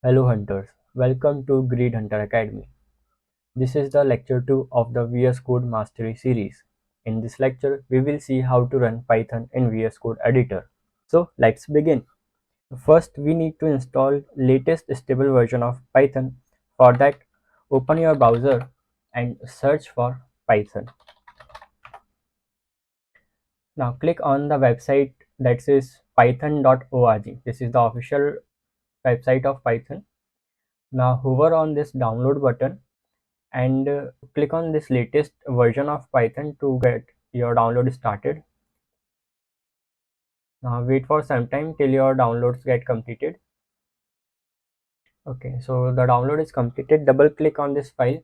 Hello hunters, welcome to GreedHunterAcademy. This is the lecture 2 of the VsCode Mastery series. In this lecture, we will see how to run Python in VsCode editor. So let's begin. First, we need to install latest stable version of Python. For that, open your browser and search for Python. Now click on the website that says python.org. This is the official website of Python. Now hover on this download button and click on this latest version of Python to get your download started. Now wait for some time till your downloads get completed. Okay, so the download is completed. Double click on this file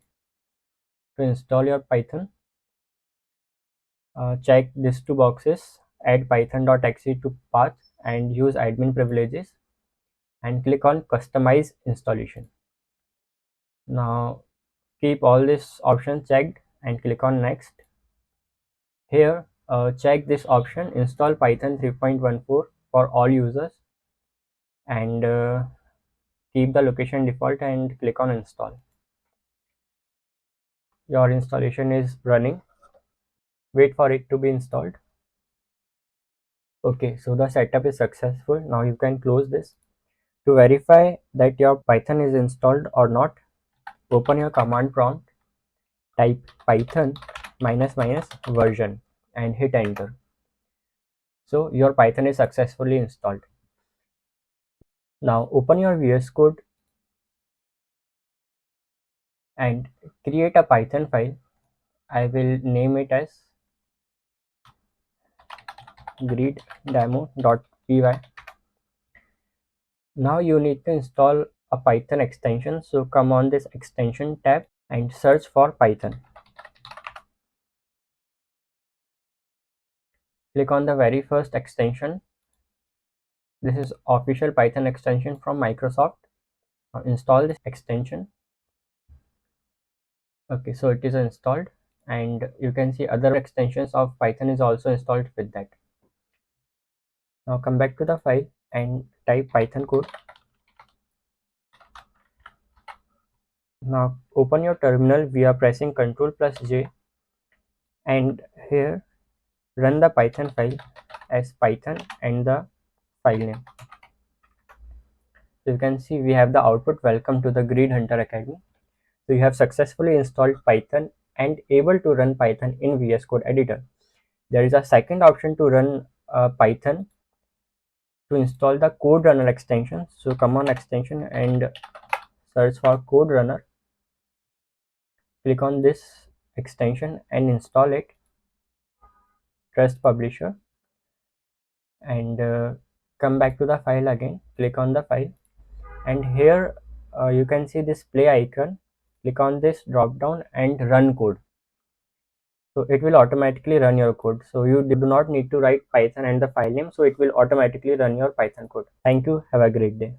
to install your Python. Check these two boxes, add python.exe to path and use admin privileges, and click on customize installation. Now keep all these options checked and click on next. Here check this option, install Python 3.14 for all users, and keep the location default and click on install. Your installation is running. Wait for it to be installed. Okay, so the setup is successful. Now you can close this. To verify that your Python is installed or not, open your command prompt, type python --version and hit enter. So your Python is successfully installed. Now open your VS Code and create a Python file. I will name it as greeddemo.py. Now you need to install a Python extension, so come on this extension tab and search for Python. Click on the very first extension. This is official Python extension from Microsoft. Now install this extension. Okay, so it is installed, and you can see other extensions of Python is also installed with that. Now come back to the file and type Python code. Now open your terminal via pressing Ctrl+J, and here run the Python file as Python and the file name. So you can see we have the output, welcome to the GreedHunterAcademy. So you have successfully installed Python and able to run Python in VS Code editor. There is a second option to run Python, to install the code runner extension. So come on extension and search for code runner. Click on this extension and install it. Trust publisher, and come back to the file again. Click on the file, and here you can see this play icon. Click on this drop down and run code. So it will automatically run your code. So you do not need to write Python and the file name, so it will automatically run your Python code. Thank you. Have a great day.